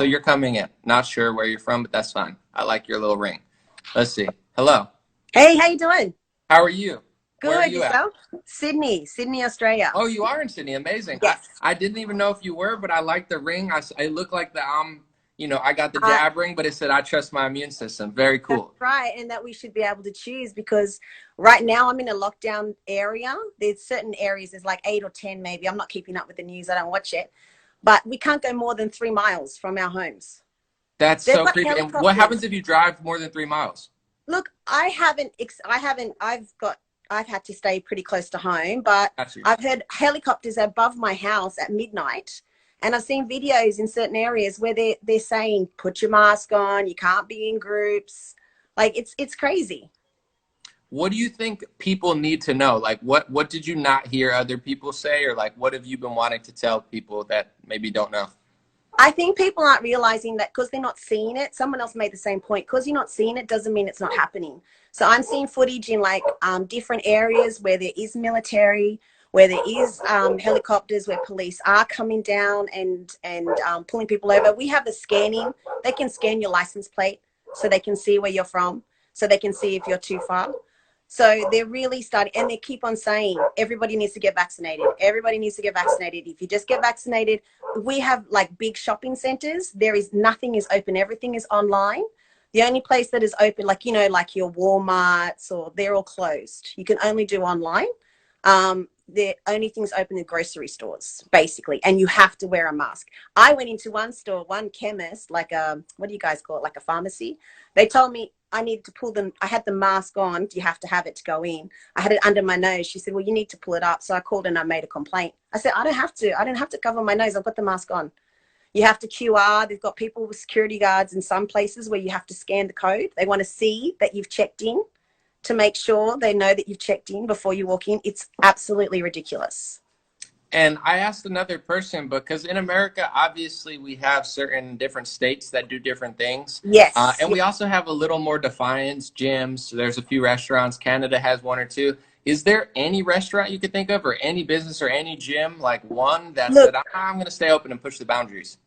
So you're coming in. Not sure where you're from, but that's fine. I like your little ring. Let's see. Hello. Hey, how you doing? How are you? Where are Good, you at? yourself? Sydney, Australia. Oh, you are in Sydney. Amazing. I, Yes. I didn't even know if you were, but I like the ring. It looked like I got the Uh, jab ring, but it said I trust my immune system. Very that's cool. right, and that we should be able to choose because right now I'm in a lockdown area. There's certain areas, there's like 8 or 10 maybe. I'm not keeping up with the news, I don't watch it. But we can't go more than 3 miles from our homes. That's They've so got creepy. And what happens helicopters. if you drive more than 3 miles? Look, I've had to stay pretty close to home, but Got you. I've heard helicopters above my house at midnight. And I've seen videos in certain areas where they're saying, put your mask on, you can't be in groups. Like it's crazy. What do you think people need to know? Like, what did you not hear other people say, or like, what have you been wanting to tell people that maybe don't know? I think people aren't realizing that because they're not seeing it. Someone else made the same point. Because you're not seeing it doesn't mean it's not happening. So I'm seeing footage in like different areas where there is military, where there is helicopters, where police are coming down and pulling people over. We have the scanning. They can scan your license plate so they can see where you're from, so they can see if you're too far. So they're really starting, and they keep on saying everybody needs to get vaccinated. Everybody needs to get vaccinated. If you just get vaccinated, we have like big shopping centers. There is nothing is open. Everything is online. The only place that is open, like, like your Walmarts, or they're all closed. You can only do online. The only things open are grocery stores, basically, and you have to wear a mask. I went into one store, one chemist, like what do you guys call it, like a pharmacy. They told me I needed to pull them. I had the mask on. You have to have it to go in. I had it under my nose. She said, well, you need to pull it up. So I called and I made a complaint. I said, I don't have to. I don't have to cover my nose. I've got the mask on. You have to QR. They've got people with security guards in some places where you have to scan the code. They want to see that you've checked in to make sure they know that you've checked in before you walk in. It's absolutely ridiculous. And I asked another person because in America, obviously, we have certain different states that do different things. Yes. And Yes. we also have a little more defiance, gyms. There's a few restaurants. Canada has one or two. Is there any restaurant you could think of, or any business or any gym, like one that said, Look, I'm going to stay open and push the boundaries?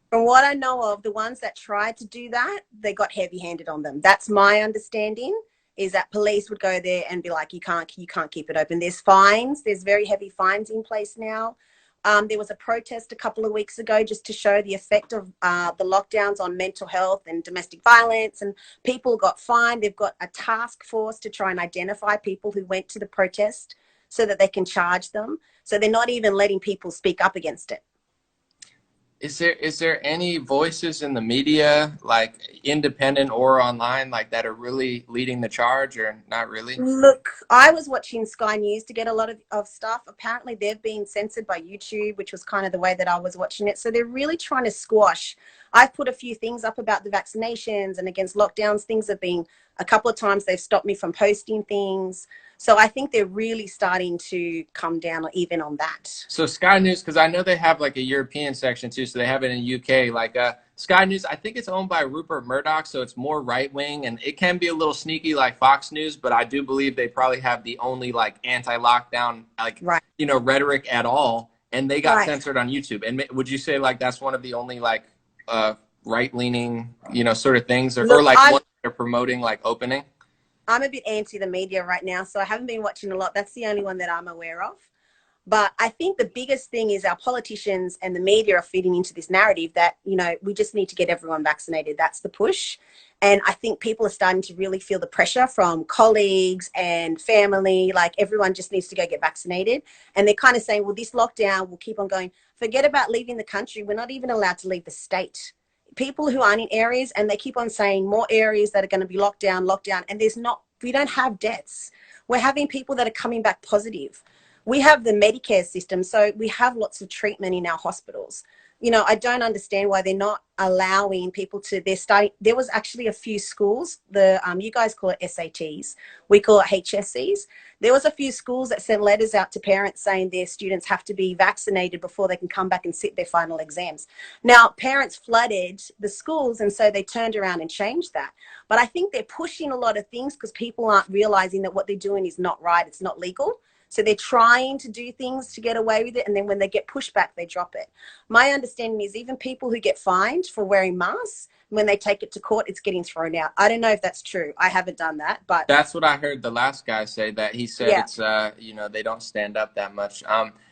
from what I know of, the ones that tried to do that, they got heavy-handed on them. That's my understanding, is that police would go there and be like, you can't keep it open. There's fines. There's very heavy fines in place now. There was a protest a couple of weeks ago just to show the effect of the lockdowns on mental health and domestic violence, and people got fined. They've got a task force to try and identify people who went to the protest so that they can charge them. So they're not even letting people speak up against it. Is there any voices in the media, like independent or online, like that are really leading the charge, or not really? Look, I was watching Sky News to get a lot of stuff. Apparently, they've been censored by YouTube, which was kind of the way that I was watching it. So they're really trying to squash. I've put a few things up about the vaccinations and against lockdowns. Things have been a couple of times they've stopped me from posting things. So I think they're really starting to come down even on that. So Sky News, because I know they have like a European section too, so they have it in UK. Like Sky News, I think it's owned by Rupert Murdoch, so it's more right wing, and it can be a little sneaky like Fox News. But I do believe they probably have the only like anti-lockdown like Right. rhetoric at all, and they got Right. censored on YouTube. And would you say like that's one of the only like right leaning sort of things, or Look, like one they're promoting like opening? I'm a bit anti the media right now, so I haven't been watching a lot. That's the only one that I'm aware of. But I think the biggest thing is our politicians and the media are feeding into this narrative that, we just need to get everyone vaccinated. That's the push. And I think people are starting to really feel the pressure from colleagues and family, like everyone just needs to go get vaccinated. And they're kind of saying, well, this lockdown will keep on going. Forget about leaving the country. We're not even allowed to leave the state. People who aren't in areas, and they keep on saying more areas that are going to be locked down. And we don't have deaths. We're having people that are coming back positive. We have the Medicare system, so we have lots of treatment in our hospitals. I don't understand why they're not allowing people to. There was actually a few schools. You guys call it SATs, we call it HSCs. There was a few schools that sent letters out to parents saying their students have to be vaccinated before they can come back and sit their final exams. Now, parents flooded the schools, and so they turned around and changed that. But I think they're pushing a lot of things because people aren't realizing that what they're doing is not right. It's not legal. So they're trying to do things to get away with it, and then when they get pushback, they drop it. My understanding is even people who get fined for wearing masks, when they take it to court, it's getting thrown out. I don't know if that's true. I haven't done that, but That's what I heard the last guy say, that he said yeah, it's they don't stand up that much.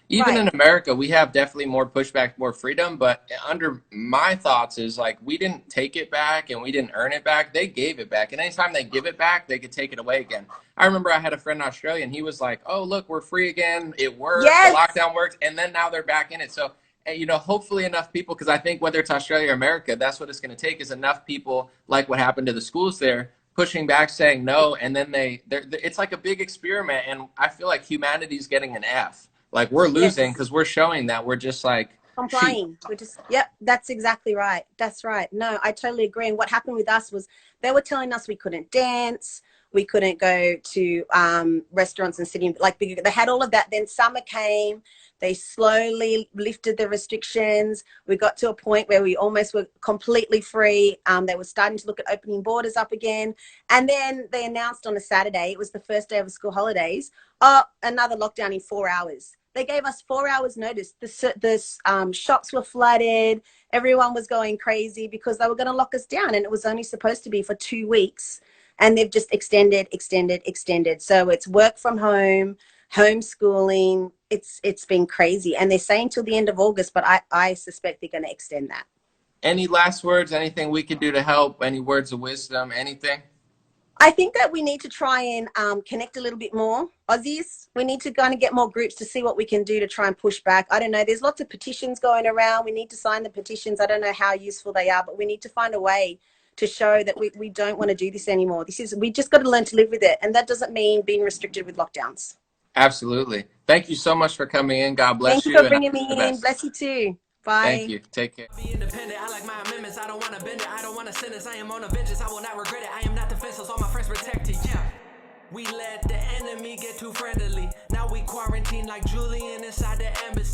Even right. in America, we have definitely more pushback, more freedom, but under my thoughts is like we didn't take it back and we didn't earn it back. They gave it back. And anytime they give it back, they could take it away again. I remember I had a friend in Australia and he was like, "Oh, look, we're free again. It worked. The Yes, lockdown worked." And then now they're back in it. So, hopefully enough people, because I think whether it's Australia or America, that's what it's going to take is enough people like what happened to the schools there pushing back, saying no, and then it's like a big experiment, and I feel like humanity's getting an F. Like we're losing yes. because we're showing that we're just like sheep. Complying. We're just, yep, that's exactly right. That's right. No, I totally agree. And what happened with us was they were telling us we couldn't dance, we couldn't go to restaurants and sitting, like they had all of that. Then summer came, they slowly lifted the restrictions. We got to a point where we almost were completely free. They were starting to look at opening borders up again. And then they announced on a Saturday, it was the first day of the school holidays, oh, another lockdown in 4 hours. They gave us 4 hours notice. The shops were flooded. Everyone was going crazy because they were going to lock us down, and it was only supposed to be for 2 weeks. And they've just extended. So it's work from home, homeschooling. It's been crazy, and they're saying till the end of August, but I suspect they're going to extend that. Any last words? Anything we could do to help? Any words of wisdom? Anything? I think that we need to try and connect a little bit more. Aussies, we need to kind of get more groups to see what we can do to try and push back. I don't know. There's lots of petitions going around. We need to sign the petitions. I don't know how useful they are, but we need to find a way to show that we don't want to do this anymore. We just got to learn to live with it. And that doesn't mean being restricted with lockdowns. Absolutely. Thank you so much for coming in. God Thank bless you for you, and I bringing wish you the me in. best. Bless you too. Thank Bye. you. Take care. Be independent, I like my amendments. I don't wanna bend it, I don't wanna sentence. I am on a vengeance, I will not regret it. I am not defenseless, all my friends protected, yeah. We let the enemy get too friendly. Now we quarantine like Julian inside the embassy.